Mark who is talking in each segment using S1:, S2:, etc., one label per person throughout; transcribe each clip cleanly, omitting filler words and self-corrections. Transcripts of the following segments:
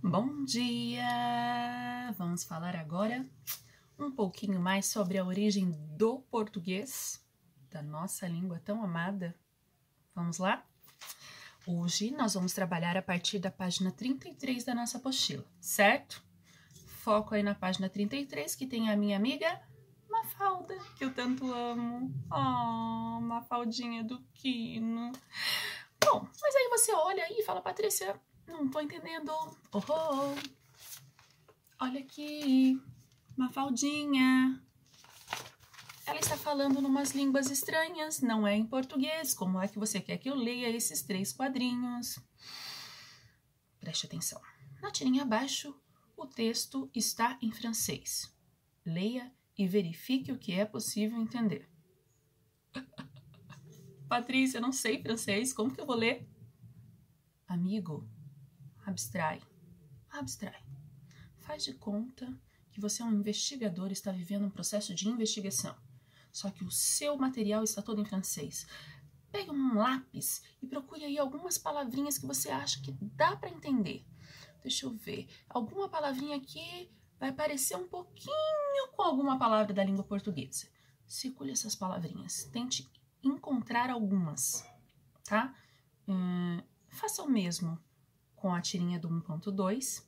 S1: Bom dia! Vamos falar agora um pouquinho mais sobre a origem do português, da nossa língua tão amada. Vamos lá? Hoje nós vamos trabalhar a partir da página 33 da nossa apostila, certo? Foco aí na página 33, que tem a minha amiga Mafalda, que eu tanto amo. Oh, Mafaldinha do Quino. Bom, mas aí você olha aí e fala, Patrícia, não tô entendendo. Olha aqui, Mafaldinha. Ela está falando numas línguas estranhas, não é em português. Como é que você quer que eu leia esses 3 quadrinhos? Preste atenção. Na tirinha abaixo, o texto está em francês. Leia e verifique o que é possível entender. Patrícia, eu não sei francês, como que eu vou ler? Amigo, abstrai. Faz de conta que você é um investigador e está vivendo um processo de investigação. Só que o seu material está todo em francês. Pegue um lápis e procure aí algumas palavrinhas que você acha que dá para entender. Deixa eu ver. Alguma palavrinha aqui vai parecer um pouquinho com alguma palavra da língua portuguesa. Circule essas palavrinhas. Tente encontrar algumas, tá? Faça o mesmo com a tirinha do 1.2,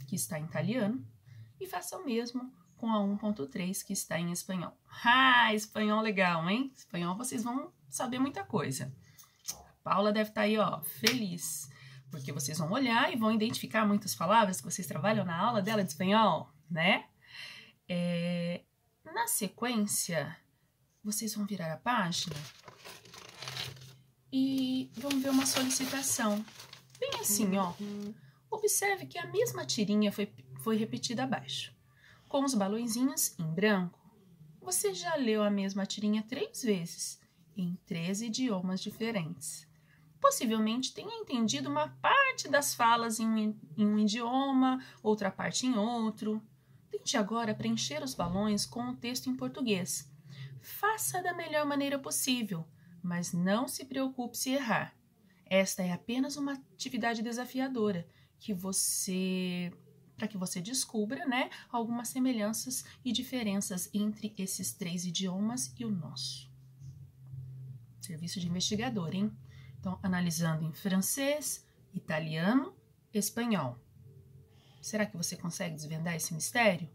S1: que está em italiano, e faça o mesmo com a 1.3, que está em espanhol. Espanhol legal, hein? Espanhol vocês vão saber muita coisa. A Paula deve estar aí, ó, feliz, porque vocês vão olhar e vão identificar muitas palavras que vocês trabalham na aula dela de espanhol, né? Na sequência, vocês vão virar a página e vão ver uma solicitação. Bem assim, ó. Observe que a mesma tirinha foi repetida abaixo, com os balõezinhos em branco. Você já leu a mesma tirinha 3 vezes, em 3 idiomas diferentes. Possivelmente tenha entendido uma parte das falas em um idioma, outra parte em outro. Tente agora preencher os balões com o texto em português. Faça da melhor maneira possível, mas não se preocupe se errar. Esta é apenas uma atividade desafiadora para que você descubra, né, algumas semelhanças e diferenças entre esses 3 idiomas e o nosso. Serviço de investigador, hein? Então, analisando em francês, italiano, espanhol. Será que você consegue desvendar esse mistério?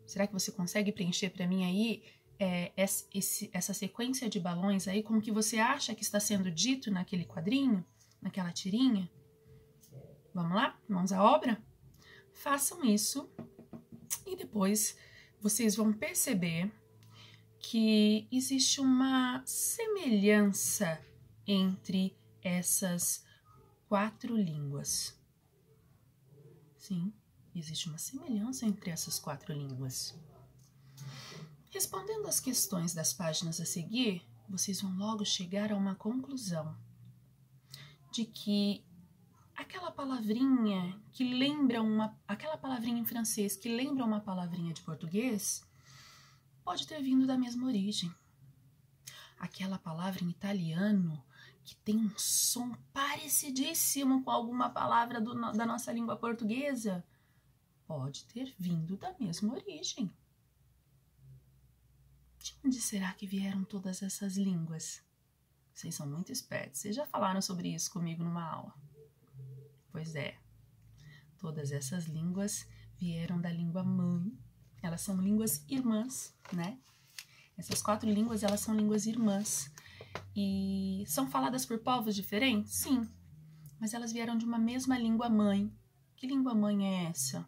S1: Será que você consegue preencher para mim aí essa sequência de balões aí com o que você acha que está sendo dito naquele quadrinho, naquela tirinha? Vamos lá? Mãos à obra? Façam isso e depois vocês vão perceber que existe uma semelhança entre essas 4 línguas. Sim, existe uma semelhança entre essas 4 línguas. Respondendo às questões das páginas a seguir, vocês vão logo chegar a uma conclusão de que aquela palavrinha que lembra aquela palavrinha em francês que lembra uma palavrinha de português pode ter vindo da mesma origem. Aquela palavra em italiano que tem um som parecidíssimo com alguma palavra da nossa língua portuguesa pode ter vindo da mesma origem. De onde será que vieram todas essas línguas? Vocês são muito espertos, vocês já falaram sobre isso comigo numa aula. Pois é, todas essas línguas vieram da língua mãe, elas são línguas irmãs, né? Essas 4 línguas, elas são línguas irmãs e são faladas por povos diferentes? Sim, mas elas vieram de uma mesma língua mãe. Que língua mãe é essa?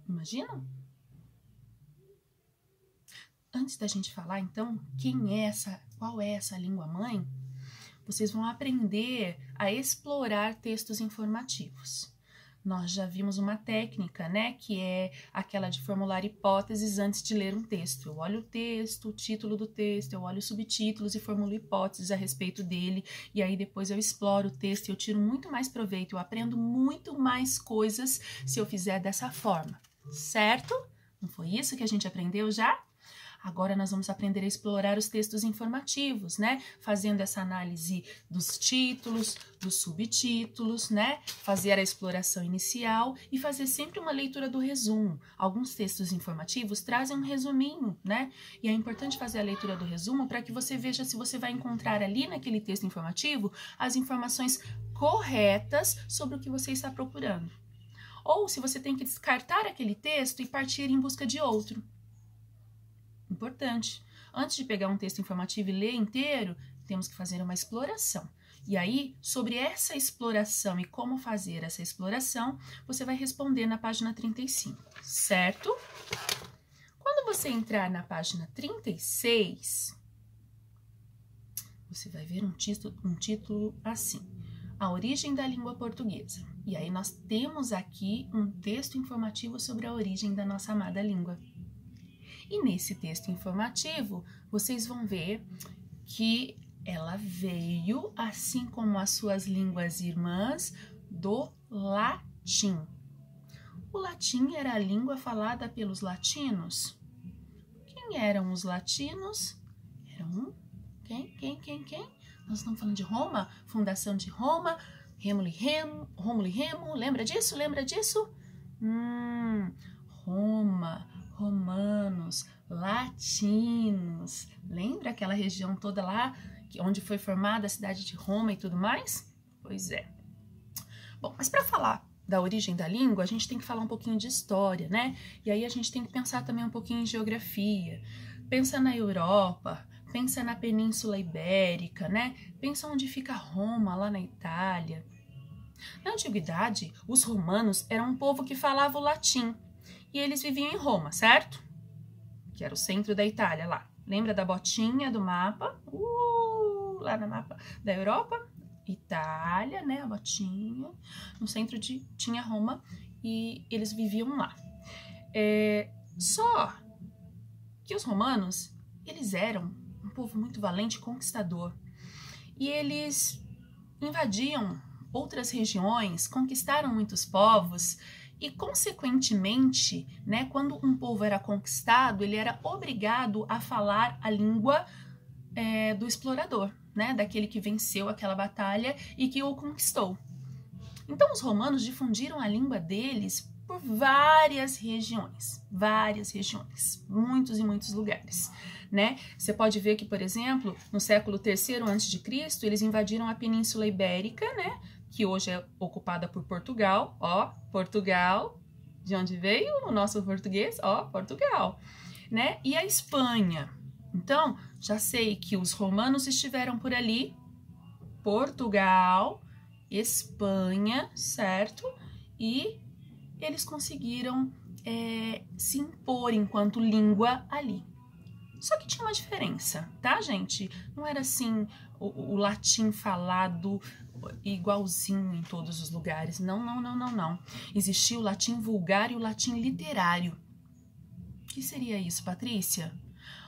S1: Imaginam? Antes da gente falar, então, qual é essa língua mãe, vocês vão aprender a explorar textos informativos. Nós já vimos uma técnica, né, que é aquela de formular hipóteses antes de ler um texto. Eu olho o texto, o título do texto, eu olho os subtítulos e formulo hipóteses a respeito dele, e aí depois eu exploro o texto e eu tiro muito mais proveito, eu aprendo muito mais coisas se eu fizer dessa forma, certo? Não foi isso que a gente aprendeu já? Agora nós vamos aprender a explorar os textos informativos, né? Fazendo essa análise dos títulos, dos subtítulos, né? Fazer a exploração inicial e fazer sempre uma leitura do resumo. Alguns textos informativos trazem um resuminho, né? E é importante fazer a leitura do resumo para que você veja se você vai encontrar ali naquele texto informativo as informações corretas sobre o que você está procurando. Ou se você tem que descartar aquele texto e partir em busca de outro. Importante. Antes de pegar um texto informativo e ler inteiro, temos que fazer uma exploração. E aí, sobre essa exploração e como fazer essa exploração, você vai responder na página 35, certo? Quando você entrar na página 36, você vai ver um título assim: A origem da língua portuguesa. E aí nós temos aqui um texto informativo sobre a origem da nossa amada língua. E nesse texto informativo, vocês vão ver que ela veio, assim como as suas línguas irmãs, do latim. O latim era a língua falada pelos latinos. Quem eram os latinos? Eram quem? Nós estamos falando de Roma, fundação de Roma, Rômulo e Remo, lembra disso? Roma, romanos, latinos, lembra aquela região toda lá, onde foi formada a cidade de Roma e tudo mais? Pois é. Bom, mas para falar da origem da língua, a gente tem que falar um pouquinho de história, né? E aí a gente tem que pensar também um pouquinho em geografia. Pensa na Europa, pensa na Península Ibérica, né? Pensa onde fica Roma, lá na Itália. Na antiguidade, os romanos eram um povo que falava o latim e eles viviam em Roma, certo? Que era o centro da Itália lá. Lembra da botinha do mapa? Lá no mapa da Europa? Itália, né? A botinha. No centro tinha Roma e eles viviam lá. Só que os romanos, eles eram um povo muito valente e conquistador. E eles invadiam outras regiões, conquistaram muitos povos e, consequentemente, né, quando um povo era conquistado, ele era obrigado a falar a língua do explorador, né, daquele que venceu aquela batalha e que o conquistou. Então, os romanos difundiram a língua deles por várias regiões, muitos e muitos lugares, né? Você pode ver que, por exemplo, no século III a.C., eles invadiram a Península Ibérica, né? Que hoje é ocupada por Portugal, ó, Portugal, de onde veio o nosso português, ó, Portugal, né? E a Espanha. Então, já sei que os romanos estiveram por ali, Portugal, Espanha, certo? E eles conseguiram se impor enquanto língua ali. Só que tinha uma diferença, tá, gente? Não era assim o latim falado igualzinho em todos os lugares. Não. Existia o latim vulgar e o latim literário. O que seria isso, Patrícia?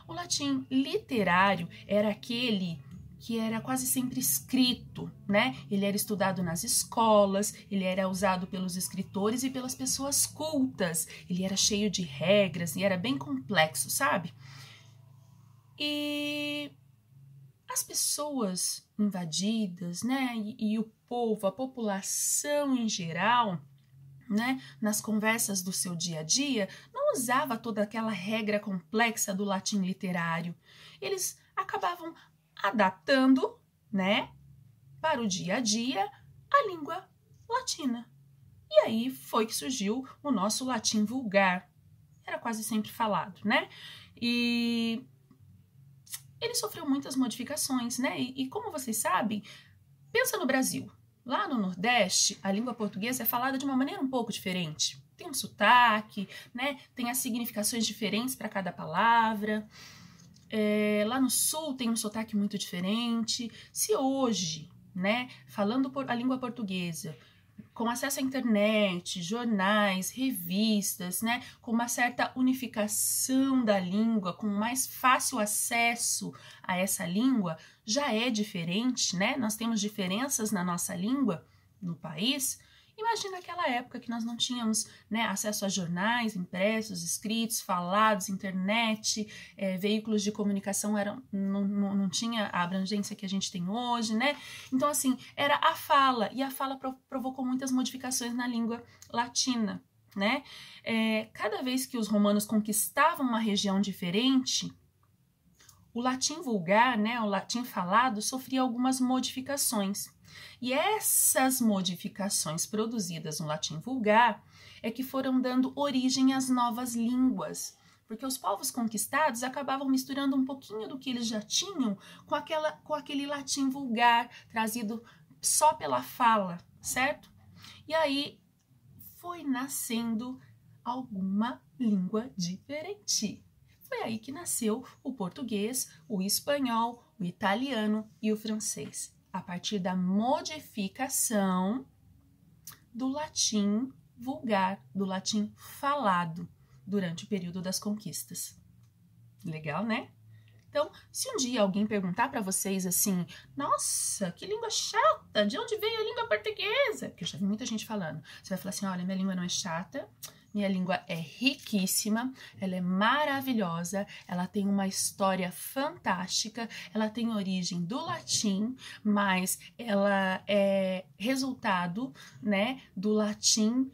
S1: O latim literário era aquele que era quase sempre escrito, né? Ele era estudado nas escolas, ele era usado pelos escritores e pelas pessoas cultas. Ele era cheio de regras e era bem complexo, sabe? E as pessoas invadidas, né? E o povo, a população em geral, né? Nas conversas do seu dia a dia, não usava toda aquela regra complexa do latim literário. Eles acabavam adaptando, né, para o dia a dia, a língua latina. E aí foi que surgiu o nosso latim vulgar. Era quase sempre falado, né? E ele sofreu muitas modificações, né? E como vocês sabem, pensa no Brasil. Lá no Nordeste, a língua portuguesa é falada de uma maneira um pouco diferente. Tem um sotaque, né? Tem as significações diferentes para cada palavra. Lá no Sul tem um sotaque muito diferente. Se hoje, né, falando a língua portuguesa, com acesso à internet, jornais, revistas, né, com uma certa unificação da língua, com mais fácil acesso a essa língua, já é diferente, né? Nós temos diferenças na nossa língua no país. Imagina aquela época que nós não tínhamos, né, acesso a jornais impressos, escritos, falados, internet, veículos de comunicação não tinha a abrangência que a gente tem hoje, né? Então, assim, era a fala, e a fala provocou muitas modificações na língua latina, né? Cada vez que os romanos conquistavam uma região diferente, o latim vulgar, né, o latim falado, sofria algumas modificações. E essas modificações produzidas no latim vulgar é que foram dando origem às novas línguas, porque os povos conquistados acabavam misturando um pouquinho do que eles já tinham com aquele latim vulgar trazido só pela fala, certo? E aí foi nascendo alguma língua diferente. Foi aí que nasceu o português, o espanhol, o italiano e o francês, a partir da modificação do latim vulgar, do latim falado, durante o período das conquistas. Legal, né? Então, se um dia alguém perguntar para vocês assim, nossa, que língua chata, de onde veio a língua portuguesa? Porque eu já vi muita gente falando. Você vai falar assim, olha, minha língua não é chata, minha língua é riquíssima, ela é maravilhosa, ela tem uma história fantástica, ela tem origem do latim, mas ela é resultado, né, do latim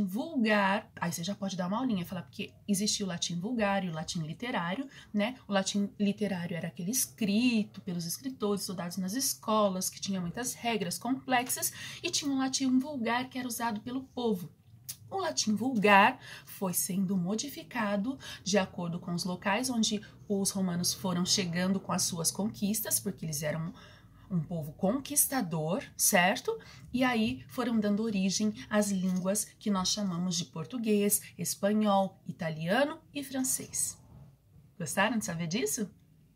S1: vulgar. Aí você já pode dar uma aulinha, falar, porque existia o latim vulgar e o latim literário, né? O latim literário era aquele escrito pelos escritores, estudados nas escolas, que tinha muitas regras complexas, e tinha um latim vulgar que era usado pelo povo. O latim vulgar foi sendo modificado de acordo com os locais onde os romanos foram chegando com as suas conquistas, porque eles eram um povo conquistador, certo? E aí foram dando origem às línguas que nós chamamos de português, espanhol, italiano e francês. Gostaram de saber disso?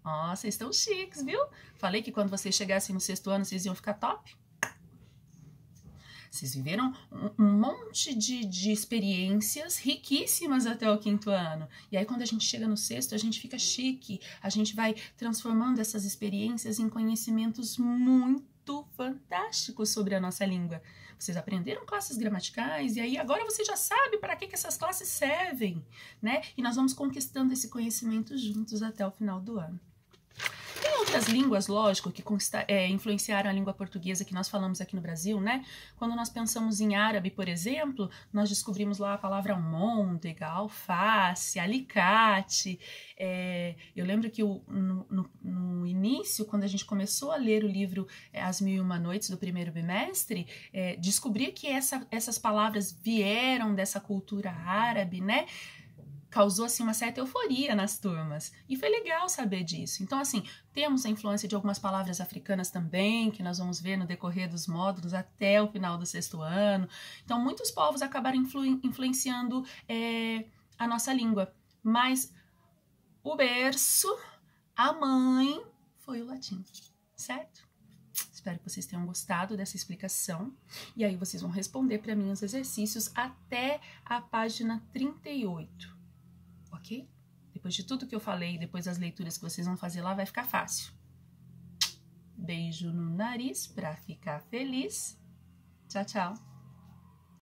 S1: Ó, vocês estão chiques, viu? Falei que quando vocês chegassem no 6º ano, vocês iam ficar top. Vocês viveram um monte de experiências riquíssimas até o 5º ano. E aí, quando a gente chega no 6º, a gente fica chique. A gente vai transformando essas experiências em conhecimentos muito fantásticos sobre a nossa língua. Vocês aprenderam classes gramaticais e aí agora você já sabe para que essas classes servem, né? E nós vamos conquistando esse conhecimento juntos até o final do ano. Tem outras línguas, lógico, que influenciaram a língua portuguesa que nós falamos aqui no Brasil, né? Quando nós pensamos em árabe, por exemplo, nós descobrimos lá a palavra almôndega, alface, alicate. Eu lembro que no início, quando a gente começou a ler o livro As Mil e Uma Noites do primeiro bimestre, descobri que essas palavras vieram dessa cultura árabe, né? Causou, assim, uma certa euforia nas turmas. E foi legal saber disso. Então, assim, temos a influência de algumas palavras africanas também, que nós vamos ver no decorrer dos módulos até o final do 6º ano. Então, muitos povos acabaram influenciando a nossa língua. Mas o berço, a mãe, foi o latim, certo? Espero que vocês tenham gostado dessa explicação. E aí vocês vão responder para mim os exercícios até a página 38. Ok? Depois de tudo que eu falei, depois das leituras que vocês vão fazer lá, vai ficar fácil. Beijo no nariz para ficar feliz. Tchau, tchau.